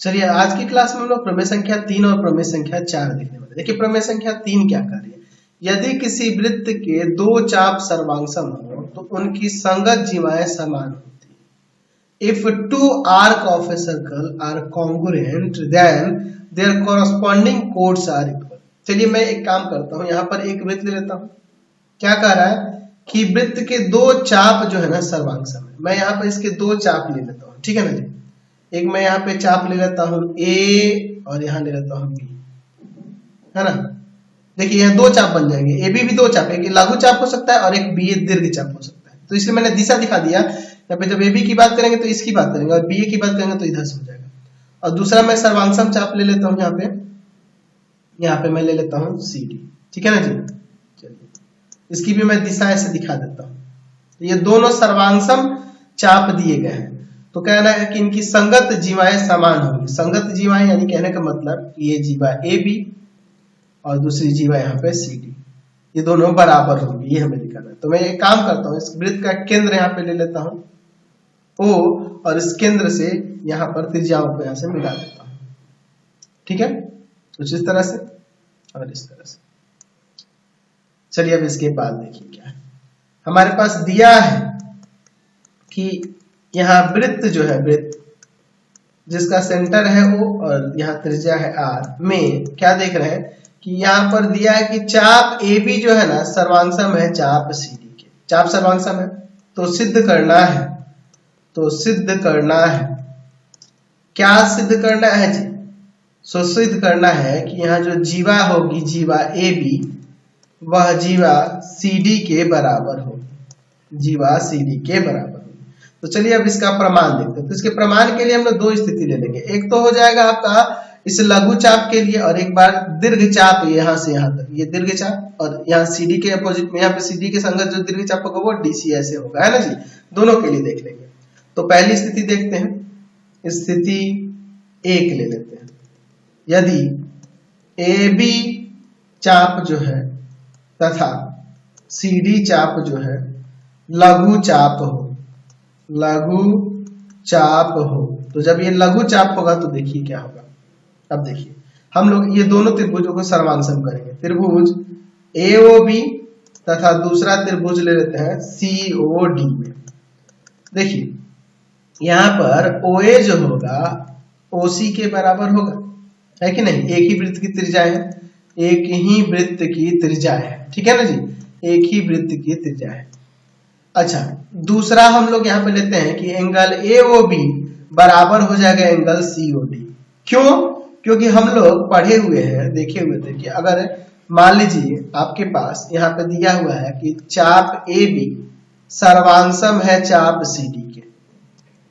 चलिए आज की क्लास में हम लोग प्रमेय संख्या 3 और प्रमेय संख्या 4 देखने वाले। देखिए प्रमेय संख्या 3 क्या कर रही है। यदि किसी वृत्त के दो चाप सर्वांगसम हो तो उनकी संगत जीवाएं समान होती है। If two arc of a circle are congruent, then their corresponding chords are equal। चलिए मैं एक काम करता हूँ, यहाँ पर एक वृत्त ले लेता हूँ। क्या कह रहा है कि वृत्त के दो चाप जो है ना सर्वांगसम है। मैं यहाँ पर इसके दो चाप ले लेता हूँ, ठीक है ना जी। एक मैं यहाँ पे चाप ले लेता हूँ ए और यहाँ ले लेता हूँ बी, है ना। देखिए यहाँ दो चाप बन जाएंगे, ए बी भी दो चाप, एक लघु चाप हो सकता है और एक बी दीर्घ चाप हो सकता है। तो इसलिए मैंने दिशा दिखा दिया। यहाँ पे जब ए बी की बात करेंगे तो इसकी बात करेंगे और बी की बात करेंगे तो इधर से हो जाएगा। और दूसरा मैं सर्वांगसम चाप ले लेता हूँ, यहाँ पे मैं ले लेता हूँ सी डी, ठीक है ना जी। चलिए इसकी भी मैं दिशा ऐसे दिखा देता हूँ। तो ये दोनों सर्वांगसम चाप दिए गए हैं। तो कहना है कि इनकी संगत जीवाएं समान होंगी। संगत जीवाएं यानी कहने का मतलब ये जीवा ए बी और दूसरी जीवा यहाँ पे सी डी, ये दोनों बराबर होंगी, ये हमें दिखाना है। तो मैं एक काम करता हूँ, इस वृत्त का केंद्र यहाँ पे ले लेता हूँ ओ और इस केंद्र से यहाँ पर त्रिज्याओं को यहाँ से मिला देता हूँ, ठीक है। कुछ इस तरह से और इस तरह से। चलिए अब इसके बाद देखिए क्या है हमारे पास दिया है कि यहाँ वृत्त जो है, वृत्त जिसका सेंटर है O और यहाँ त्रिज्या है R में क्या देख रहे हैं कि यहाँ पर दिया है कि चाप AB जो है ना सर्वांगसम है चाप CD के। चाप सर्वांगसम है तो सिद्ध करना है, क्या सिद्ध करना है जी। सो सिद्ध करना है कि यहाँ जो जीवा होगी, जीवा AB वह जीवा CD के बराबर होगी, जीवा CD के बराबर। तो चलिए अब इसका प्रमाण देखते हैं। तो इसके प्रमाण के लिए हम लोग दो स्थिति ले लेंगे। एक तो हो जाएगा आपका इस लघु चाप के लिए और एक बार दीर्घ चाप यहाँ से यहाँ तक, ये दीर्घ चाप और यहाँ CD के अपोजिट में यहाँ पे CD के संगत जो दीर्घ चाप होगा वो DC ऐसे होगा, है ना जी। दोनों के लिए देख लेंगे। तो पहली स्थिति देखते हैं, स्थिति 1 ले लेते हैं। यदि AB चाप जो है तथा CD चाप जो है लघु चाप हो, तो जब ये लघु चाप होगा तो देखिए क्या होगा। अब देखिए हम लोग ये दोनों त्रिभुजों को सर्वांगसम करेंगे। त्रिभुज AOB तथा दूसरा त्रिभुज ले लेते हैं COD में। देखिए यहाँ पर OA जो होगा OC के बराबर होगा, है कि नहीं। एक ही वृत्त की त्रिज्या है, एक ही वृत्त की त्रिज्या है, ठीक है ना जी, एक ही वृत्त की त्रिज्या है। अच्छा दूसरा हम लोग यहाँ पे लेते हैं कि एंगल AOB बराबर हो जाएगा एंगल COD। क्यों? क्योंकि हम लोग पढ़े हुए हैं, देखे हुए थे कि अगर मान लीजिए आपके पास यहाँ पे दिया हुआ है कि चाप AB सर्वांगसम है चाप CD के,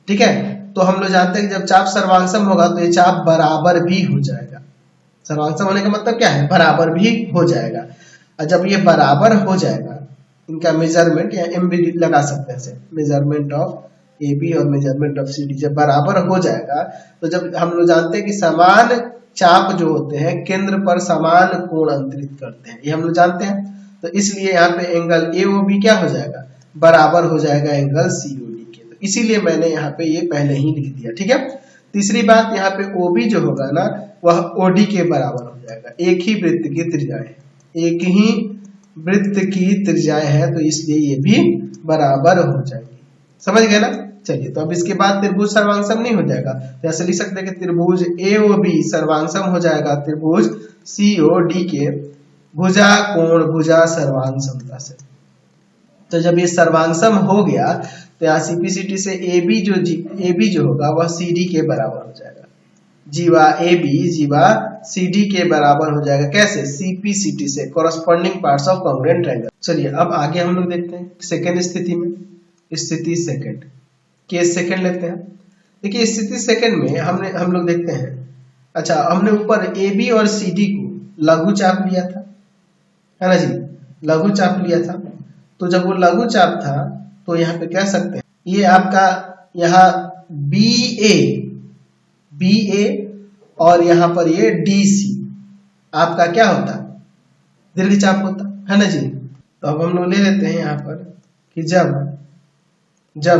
ठीक है। तो हम लोग जानते हैं कि जब चाप सर्वांगसम होगा तो ये चाप बराबर भी हो जाएगा। सर्वांगसम होने का मतलब क्या है, बराबर भी हो जाएगा। और जब ये बराबर हो जाएगा, इनका मेजरमेंट या एम भी लगा सकते हैं, मेजरमेंट ऑफ AB और मेजरमेंट ऑफ CD जब बराबर हो जाएगा तो जब हम लोग जानते हैं कि समान चाप जो होते हैं केंद्र पर समान कोण अंतरित करते हैं, ये हम लोग जानते हैं। तो इसलिए यहाँ पे एंगल AOB क्या हो जाएगा, बराबर हो जाएगा एंगल COD के। तो इसीलिए मैंने यहाँ पे ये पहले ही लिख दिया, ठीक है। तीसरी बात यहाँ पे OB जो होगा ना वह OD के बराबर हो जाएगा। एक ही वृत्त की त्रिज्याएं, एक ही वृत्त की त्रिज्याएं है तो इसलिए ये भी बराबर हो जाएगी। समझ गए ना। चलिए तो अब इसके बाद त्रिभुज सर्वांगसम नहीं हो जाएगा तो ऐसे लिख सकते हैं कि त्रिभुज AOB सर्वांगसम हो जाएगा त्रिभुज COD के भुजा कोण भुजा सर्वांग समता से। तो जब ये सर्वांगसम हो गया तो यहाँ CPCT से AB जो होगा वह CD के बराबर हो जाएगा। जीवा AB जीवा CD के बराबर हो जाएगा। कैसे, CPCT से, corresponding parts of congruent triangle. चलिए अब आगे हम लोग देखते हैं सेकेंड स्थिति में, स्थिति सेकेंड, केस सेकेंड लेते हैं। देखिए स्थिति सेकेंड में हम लोग देखते हैं, अच्छा हमने ऊपर AB और CD को लघु चाप लिया था, है ना जी, लघु चाप लिया था। तो जब वो लघु चाप था तो यहाँ पे कह सकते हैं ये आपका यहाँ BA और यहाँ पर ये DC आपका क्या होता, दीर्घ चाप होता, है ना जी। तो अब हम लोग ले लेते हैं यहाँ पर कि जब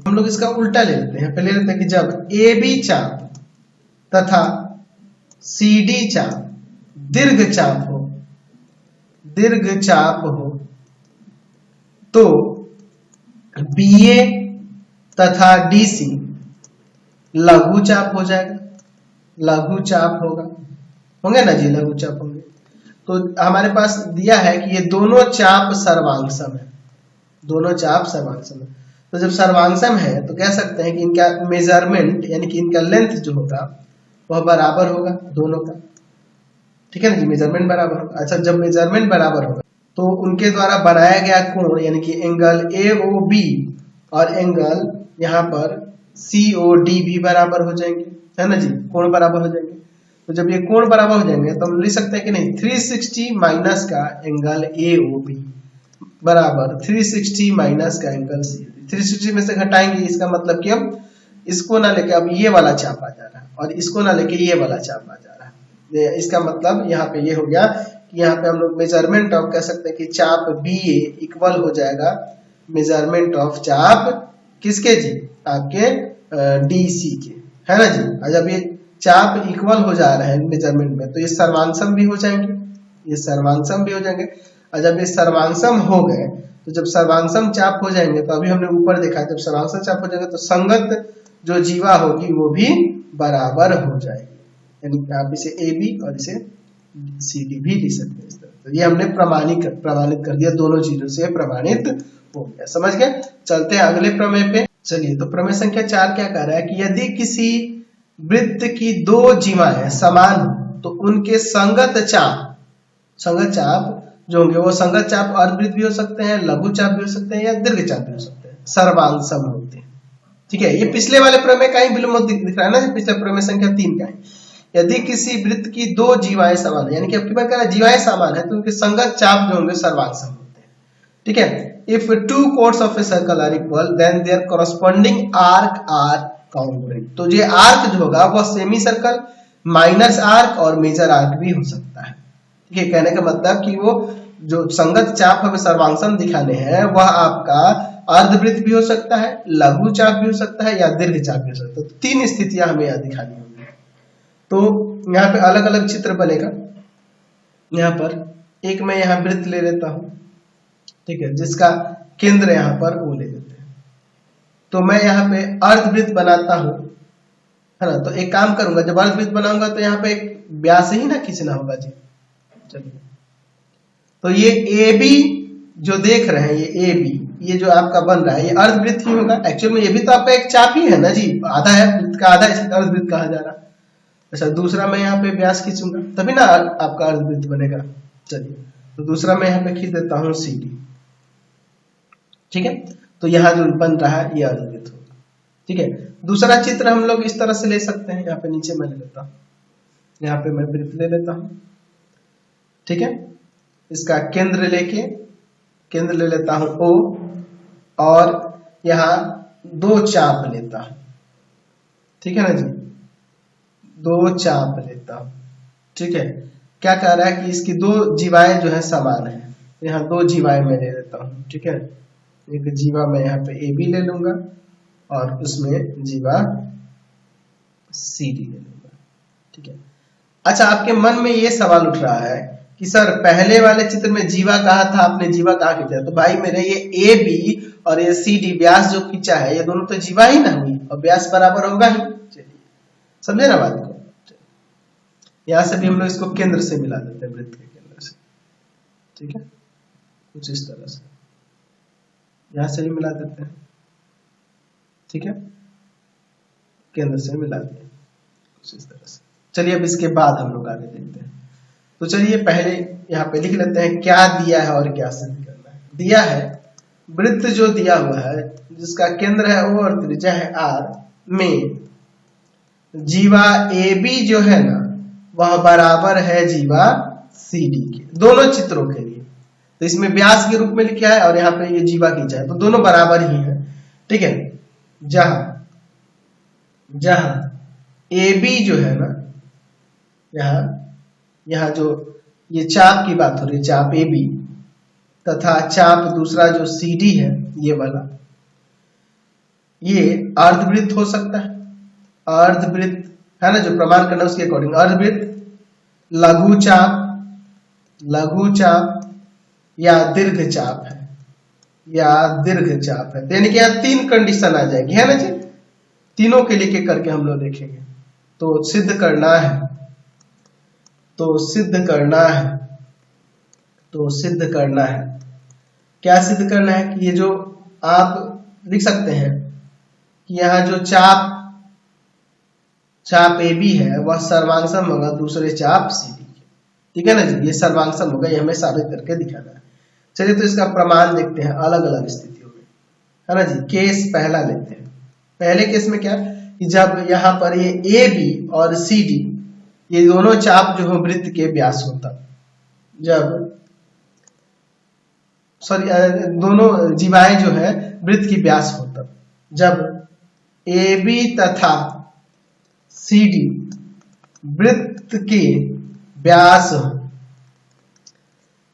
हम लोग इसका उल्टा ले लेते हैं, पहले लेते हैं कि जब AB चाप तथा CD चाप दीर्घ चाप हो तो BA तथा DC लघु चाप हो जाएगा, लघु चाप होंगे ना जी, लघु चाप होंगे। तो हमारे पास दिया है कि ये दोनों चाप सर्वांगसम है, दोनों चाप सर्वांगसम है। तो जब सर्वांगसम है तो कह सकते हैं कि इनका मेजरमेंट यानी कि इनका लेंथ जो होगा वह बराबर होगा दोनों का, ठीक है ना जी, मेजरमेंट बराबर होगा। अच्छा, जब मेजरमेंट बराबर होगा तो उनके द्वारा बनाया गया कोण यानी कि एंगल AOB और एंगल यहाँ पर COD भी बराबर हो जाएंगे, है ना जी, कोण बराबर हो जाएंगे। तो जब ये कोण बराबर हो जाएंगे तो हम लिख सकते हैं कि नहीं 360 माइनस का एंगल AOB बराबर 360 माइनस का एंगल COD। 360 में से घटाएंगे, इसका मतलब कि हम इसको ना लेके अब ये वाला चाप आ जा रहा है और इसको ना लेके ये वाला चाप आ जा रहा है। इसका मतलब यहाँ पे ये हो गया कि यहाँ पे हम लोग मेजरमेंट ऑफ कह सकते हैं कि चाप BA इक्वल हो जाएगा मेजरमेंट ऑफ चाप किसके जी, आपके DC के, है ना जी। और जब ये चाप इक्वल हो जा रहे हैं मेजरमेंट में तो ये सर्वांगसम भी हो जाएंगे, ये सर्वांगसम भी हो जाएंगे। और जब ये सर्वांगसम हो गए तो जब सर्वांगसम चाप हो जाएंगे तो अभी हमने ऊपर देखा जब सर्वांगसम चाप हो जाएंगे तो संगत जो जीवा होगी वो भी बराबर हो जाएगी, यानी आप इसे AB और इसे CD भी लिख सकते हैं इस तरह। तो ये हमने प्रमाणित कर दिया, दोनों चीजों से प्रमाणित हो गया, समझ गए। चलते हैं अगले प्रमेय पे। चलिए, तो प्रमेय संख्या 4 क्या कह रहा है कि यदि किसी वृत्त की दो जीवाएं समान हो तो उनके संगत चाप जो होंगे वो संगत चाप अर्धवृत्त भी हो सकते हैं, लघु चाप भी हो सकते हैं या दीर्घ चाप भी हो सकते हैं, सर्वांगसम होते हैं, ठीक है। ये पिछले वाले प्रमेय का ही विलोम दिख रहा है ना, पिछले प्रमेय संख्या 3 का है। यदि किसी वृत्त की दो जीवाएं समान है, यानी कि आपकी बात कर रहा है जीवाएं समान है तो उनके संगत चाप जो होंगे सर्वांगसम होते हैं, ठीक है। If two chords of a circle are equal, then their corresponding arc are congruent। तो ये आर्क जो होगा वह सेमी सर्कल, माइनस आर्क और मेजर आर्क भी हो सकता है, ठीक है। कहने का मतलब कि वो जो संगत चाप हमें सर्वांगसम दिखाने हैं वह आपका अर्धवृत्त भी हो सकता है, लघु चाप भी हो सकता है या दीर्घ चाप भी हो सकता है। तो 3 स्थितियां हमें यहाँ दिखानी होंगी। तो यहाँ पे अलग अलग चित्र बनेगा। यहाँ पर एक मैं यहाँ वृत्त ले लेता हूं, ठीक है, जिसका केंद्र यहाँ पर वो ले लेते हैं। तो मैं यहाँ पे अर्धवृत्त बनाता हूं, है ना। तो एक काम करूंगा, जब अर्धवृत्त बनाऊंगा तो यहाँ पे एक व्यास ही ना खींचना होगा जी। चलिए, तो ये AB जो देख रहे हैं, ये AB ये जो आपका बन रहा है ये अर्धवृत्त ही होगा। एक्चुअल में ये भी तो आपका एक चाप ही है ना जी, आधा है वृत्त का, आधा इसे अर्धवृत्त कहा जा रहा है। अच्छा, दूसरा मैं यहाँ पे व्यास खींचूंगा तभी ना आपका अर्धवृत्त बनेगा। चलिए, तो दूसरा मैं यहाँ पे खींच देता हूँ CD, ठीक है। तो यहाँ जो बन रहा है ये अर्धवृत्त होगा, ठीक है। दूसरा चित्र हम लोग इस तरह से ले सकते हैं। यहाँ पे नीचे मैं ले लेता हूँ, यहाँ पे मैं वृत्त ले लेता हूँ, ठीक है। इसका केंद्र ले लेता हूँ O और यहाँ 2 चाप लेता हूँ, ठीक है ना जी, 2 चाप लेता हूँ, ठीक है। क्या कह रहा है कि इसकी 2 जीवाएं जो है समान है, यहाँ 2 जीवाएं मैं ले लेता हूँ, ठीक है। एक जीवा मैं यहाँ पे AB ले लूंगा और उसमें जीवा CD ले लूंगा, ठीक है। अच्छा, आपके मन में ये सवाल उठ रहा है कि सर पहले वाले चित्र में जीवा कहा था, आपने जीवा कहाँ खींचा? तो भाई मेरे ये AB और ये CD व्यास जो खींचा है ये दोनों तो जीवा ही ना हुई और व्यास बराबर होगा ही। चलिए, समझे ना बात को। यहां से भी हम लोग इसको केंद्र से मिला देते हैं, वृत्त के केंद्र से, ठीक है, कुछ इस तरह से यहां से भी मिला देते हैं, ठीक है, केंद्र से मिला दिए कुछ इस तरह से। चलिए, अब इसके बाद हम लोग आगे देखते हैं। तो चलिए पहले यहाँ पे लिख लेते हैं क्या दिया है और क्या सिद्ध करना है। दिया है वृत्त जो दिया हुआ है जिसका केंद्र है O और त्रिज्या है R में जीवा AB जो है ना वह बराबर है जीवा CD के, दोनों चित्रों के लिए। तो इसमें व्यास के रूप में लिखा है और यहाँ पे ये जीवा खींचा है, तो दोनों बराबर ही है, ठीक है। जहां AB जो है ना, यहाँ जो ये चाप की बात हो रही है, चाप AB तथा चाप दूसरा जो CD है ये वाला, ये अर्धवृत्त हो सकता है, अर्धवृत्त है ना, जो प्रमाण करना उसके अकॉर्डिंग। अर्धवृत्त, लघु चाप या दीर्घ चाप है, तो यानी कि यहाँ 3 कंडीशन आ जाएगी, है ना जी। तीनों के लिए करके हम लोग देखेंगे। तो सिद्ध करना है, क्या सिद्ध करना है कि ये जो आप लिख सकते हैं कि यहाँ जो चाप ए बी है वह सर्वांगसम होगा दूसरे चाप सी डी के, ठीक है ना जी। ये सर्वांगसम होगा, ये हमें साबित करके दिखाना है। चलिए तो इसका प्रमाण देखते हैं अलग अलग स्थितियों में, है ना जी। केस पहला लेते हैं। पहले केस में क्या कि जब यहाँ पर ये ए बी और सी डी ये दोनों चाप जो हो वृत्त के व्यास होता, दोनों जीवाएं जो है वृत्त की व्यास होता, जब ए बी तथा सी डी वृत्त के व्यास हो,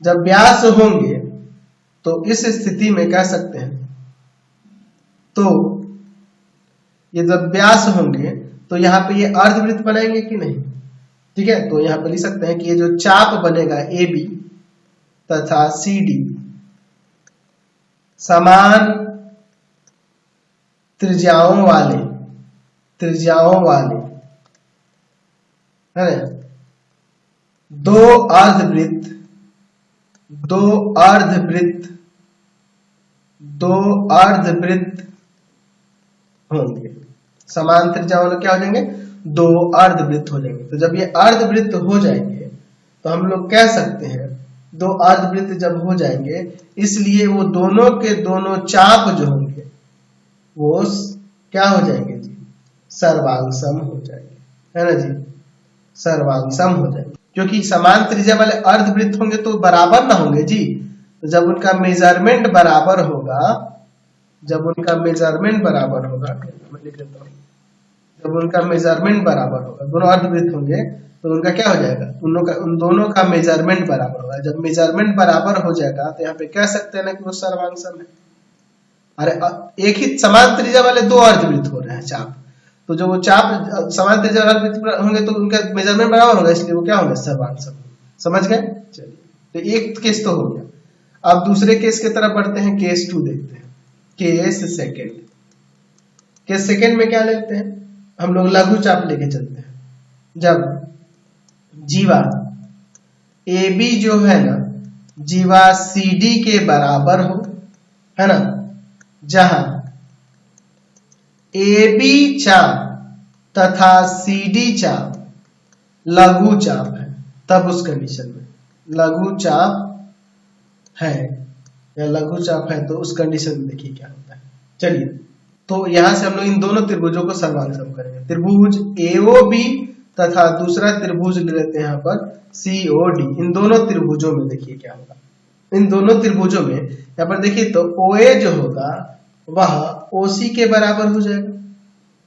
जब व्यास होंगे तो इस स्थिति में कह सकते हैं, तो ये जब व्यास होंगे तो यहाँ पे ये अर्धवृत्त बनाएंगे कि नहीं, ठीक है। तो यहाँ पे लिख सकते हैं कि ये जो चाप बनेगा ए बी तथा सी डी समान त्रिज्याओं वाले है ना, दो अर्धवृत्त होंगे। समान त्रिज्या वाले क्या हो जाएंगे, 2 अर्धवृत्त हो जाएंगे। तो जब ये अर्धवृत्त हो जाएंगे तो हम लोग कह सकते हैं 2 अर्धवृत्त जब हो जाएंगे, इसलिए वो दोनों के दोनों चाप जो होंगे वो क्या हो जाएंगे जी, सर्वांगसम हो जाएंगे, है ना जी, सर्वांगसम हो जाएंगे। क्योंकि समान त्रिज्या वाले अर्धवृत्त होंगे तो बराबर ना होंगे जी। तो जब उनका मेजरमेंट बराबर होगा, मैं लिख लेता हूं, जब उनका मेजरमेंट बराबर होगा, दोनों अर्धवृत्त होंगे तो उनका क्या हो जाएगा, उन दोनों का मेजरमेंट बराबर होगा। जब मेजरमेंट बराबर हो जाएगा तो यहाँ पे कह सकते हैं ना कि वो सर्वांगसम है। अरे एक ही समान त्रिज्या वाले 2 अर्धवृत्त हो रहे हैं चाप, तो जो वो चाप समान त्रिज्या वाले अर्धवृत्त होंगे तो उनका मेजरमेंट बराबर होगा, इसलिए वो क्या होंगे, सर्वांगसम। समझ गए। चलिए तो एक केस तो हो गया। अब दूसरे केस की तरफ बढ़ते हैं, केस 2 देखते हैं। केस सेकेंड में क्या लेते हैं हम लोग, लघु चाप लेके चलते हैं। जब जीवा ए बी जो है ना, जीवा सी डी के बराबर हो, है ना, जहां ए बी चाप तथा सी डी चाप लघु चाप है, तब उस कंडीशन में लघु चाप है या लघु चाप है, तो उस कंडीशन में देखिए क्या होता है। चलिए तो यहां से हम लोग इन दोनों त्रिभुजों को सर्वांगसम करेंगे। त्रिभुज एओबी तथा दूसरा त्रिभुज ले लेते हैं यहाँ पर सीओडी। इन दोनों त्रिभुजों में देखिए क्या होगा, इन दोनों त्रिभुजों में यहाँ पर देखिए तो ओए जो होगा वह ओसी के बराबर हो जाएगा,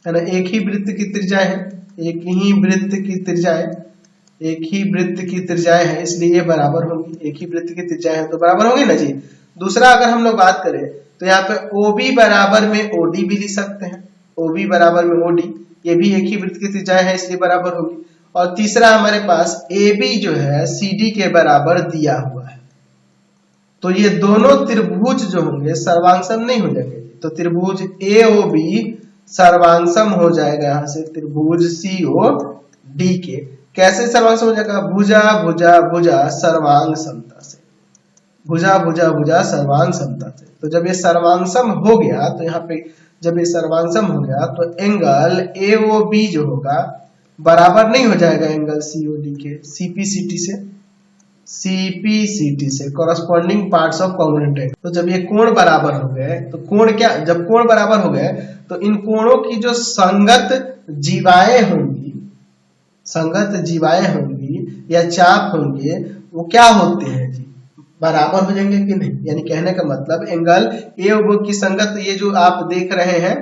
है ना। एक ही वृत्त की त्रिज्या है, इसलिए ये बराबर होंगी। एक ही वृत्त की त्रिज्या है तो बराबर होंगी ना जी। दूसरा अगर हम लोग बात करें तो यहाँ पे OB बराबर में OD भी लिख सकते हैं, OB बराबर में OD, ये भी एक ही वृत्त की त्रिज्या है इसलिए बराबर होगी। और तीसरा हमारे पास AB जो है CD के बराबर दिया हुआ है, तो ये दोनों त्रिभुज जो होंगे सर्वांगसम नहीं हो जाएंगे। तो त्रिभुज AOB सर्वांगसम हो जाएगा यहाँ से त्रिभुज COD के। कैसे सर्वांगसम हो जाएगा, भुजा भुजा भुजा सर्वांग समता से, भुजा भुजा भुजा सर्वांग समता से। तो जब ये सर्वांगसम हो गया तो यहाँ पे जब ये सर्वांगसम हो गया तो एंगल AOB जो होगा बराबर नहीं हो जाएगा एंगल COD के, CPCT से corresponding parts of congruent angle. तो जब ये कोण बराबर हो गए तो कोण क्या, जब कोण बराबर हो गए तो इन कोणों की जो संगत जीवाएं होंगी या चाप होंगे वो क्या होते हैं जी, बराबर हो जाएंगे कि नहीं। यानी कहने का मतलब एंगल ए और बी की संगत, ये जो आप देख रहे हैं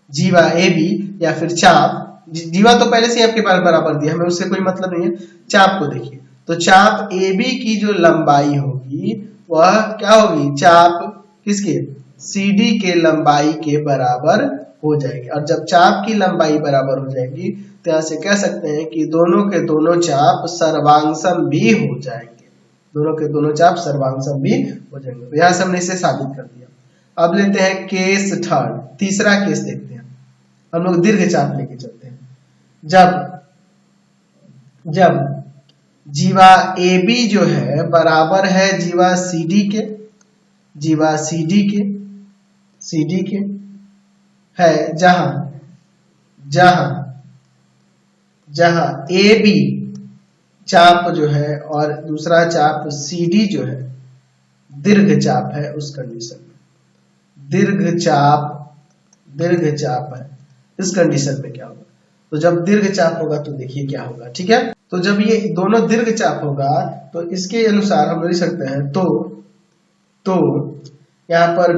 जीवा ए बी या फिर चाप, जीवा तो पहले से आपके पास बराबर दिया, हमें उससे कोई मतलब नहीं है। चाप को देखिए तो चाप ए बी की जो लंबाई होगी वह क्या होगी, चाप किसके, CD के लंबाई के बराबर हो जाएगी। और जब चाप की लंबाई बराबर हो जाएगी तो यहाँ से कह सकते हैं कि दोनों के दोनों चाप सर्वांगसम भी हो जाएंगे, दोनों के दोनों चाप सर्वांगसम भी हो जाएंगे। तो यहाँ से हमने इसे साबित कर दिया। अब लेते हैं केस थर्ड, तीसरा केस देखते हैं। हम लोग दीर्घ चाप लेके चलते हैं। जब जीवा AB जो है बराबर है जीवा CD के, जीवा CD के है, जहां AB चाप जो है और दूसरा चाप CD जो है दीर्घ चाप है, उस कंडीशन में दीर्घ चाप है, इस कंडीशन में क्या होगा? तो जब दीर्घ चाप होगा तो देखिए क्या होगा, ठीक है। तो जब ये दोनों दीर्घ चाप होगा तो इसके अनुसार हम लिख सकते हैं तो यहाँ पर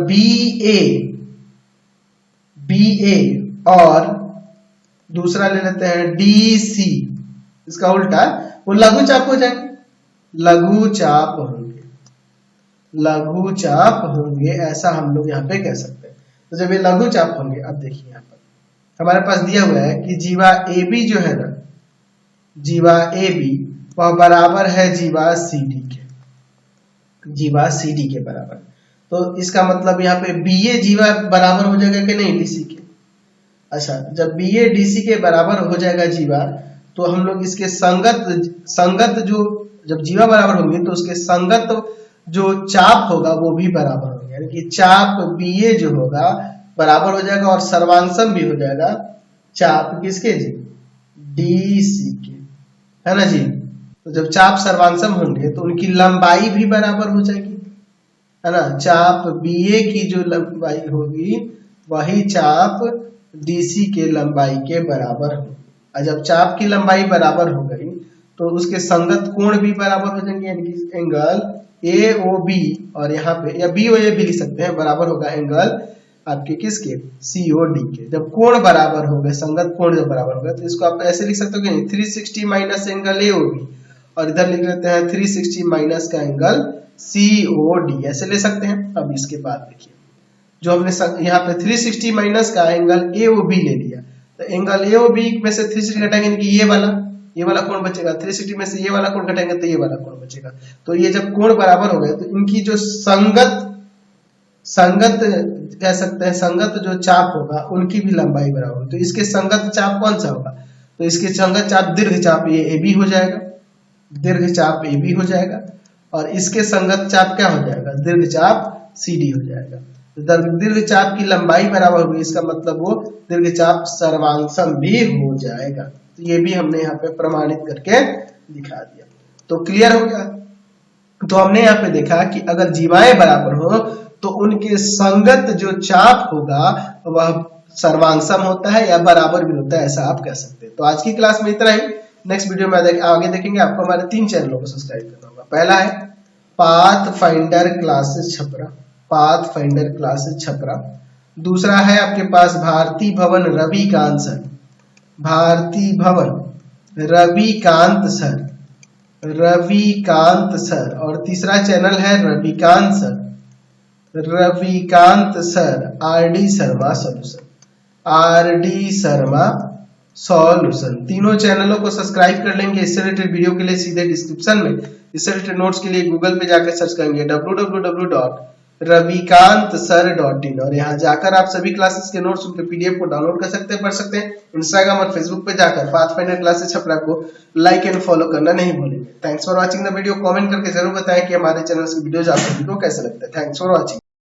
BA और दूसरा ले लेते हैं DC, इसका उल्टा वो लघु चाप हो जाएंगे, लघु चाप होंगे, ऐसा हम लोग यहाँ पे कह सकते हैं। तो जब ये लघु चाप होंगे, अब देखिए यहाँ पर हमारे पास दिया हुआ है कि जीवा AB जो है ना, जीवा AB वह बराबर है जीवा CD के बराबर। तो इसका मतलब यहाँ पे BA जीवा बराबर हो जाएगा कि नहीं DC के। अच्छा, जब BA DC के बराबर हो जाएगा जीवा, तो हम लोग इसके संगत जो जब जीवा बराबर होंगे तो उसके संगत जो चाप होगा वो भी बराबर होगा, यानी कि चाप BA जो होगा बराबर हो जाएगा और सर्वांगसम भी हो जाएगा चाप किसके जी, DC के, है ना जी। तो जब चाप सर्वांगसम होंगे तो उनकी लंबाई भी बराबर हो जाएगी, है ना। चाप BA की जो लंबाई होगी वही चाप DC के लंबाई के बराबर होगी। और जब चाप की लंबाई बराबर हो गई तो उसके संगत कोण भी बराबर हो जाएंगे, यानी कि एंगल AOB और यहाँ पे या BOA भी लिख सकते हैं, बराबर होगा एंगल आपके किसके, COD के। जब कोण बराबर हो गए, संगत कोण जब बराबर हो गए, तो इसको आप ऐसे लिख सकते हो कि नहीं, 360 माइनस एंगल AOB और इधर लिख लेते हैं 360 माइनस का एंगल COD, ऐसे ले सकते हैं। अब इसके बाद देखिए, जो हमने यहाँ पे 360 माइनस का एंगल AOB ले लिया, तो एंगल AOB में से 360 घटाएंगे कि ये वाला कोण बचेगा, 360 में से ये वाला कोण घटाएंगे तो ये वाला कोण बचेगा। तो ये जब कोण बराबर हो गए तो इनकी जो संगत कह सकते हैं, संगत जो चाप होगा उनकी भी लंबाई बराबर होगी। तो इसके संगत चाप कौन सा होगा, तो इसके संगत चाप दीर्घ चाप ये AB हो जाएगा, दीर्घ चाप AB हो जाएगा, और इसके संगत चाप क्या हो जाएगा, दीर्घ चाप CD हो जाएगा। तो दीर्घ चाप की लंबाई बराबर होगी, इसका मतलब वो दीर्घ चाप सर्वांगसम भी हो जाएगा। तो ये भी हमने यहाँ पे प्रमाणित करके दिखा दिया। तो क्लियर हो गया। तो हमने यहाँ पे देखा कि अगर जीवाएं बराबर हो तो उनके संगत जो चाप होगा वह सर्वांगसम होता है या बराबर भी होता है, ऐसा आप कह सकते हैं। तो आज की क्लास में इतना ही। नेक्स्ट वीडियो में आगे देखेंगे। आपको हमारे 3 चैनलों को सब्सक्राइब करना होगा। पहला है pathfinder classes Chhapra, pathfinder classes Chhapra. दूसरा है आपके पास भारती भवन रविकांत सर, भारती भवन रविकांत सर। और तीसरा चैनल है Ravikant sir RD Sharma solution. तीनों चैनलों को सब्सक्राइब कर लेंगे। इससे रिलेटेड वीडियो के लिए सीधे डिस्क्रिप्शन में, इससे रिलेटेड नोट्स के लिए गूगल पे जाकर सर्च करेंगे www.ravikantsir.in और यहाँ जाकर आप सभी क्लासेस के नोट्स उनके PDF को डाउनलोड कर सकते हैं, पढ़ सकते हैं। इंस्टाग्राम और फेसबुक पे जाकर पाथफाइंडर क्लासेस छपरा को लाइक एंड फॉलो करना नहीं भूलेंगे। Thanks for watching the video. Comment करके जरूर बताएं कि हमारे चैनल की वीडियोज आप सभी को कैसे लगता है। Thanks for watching.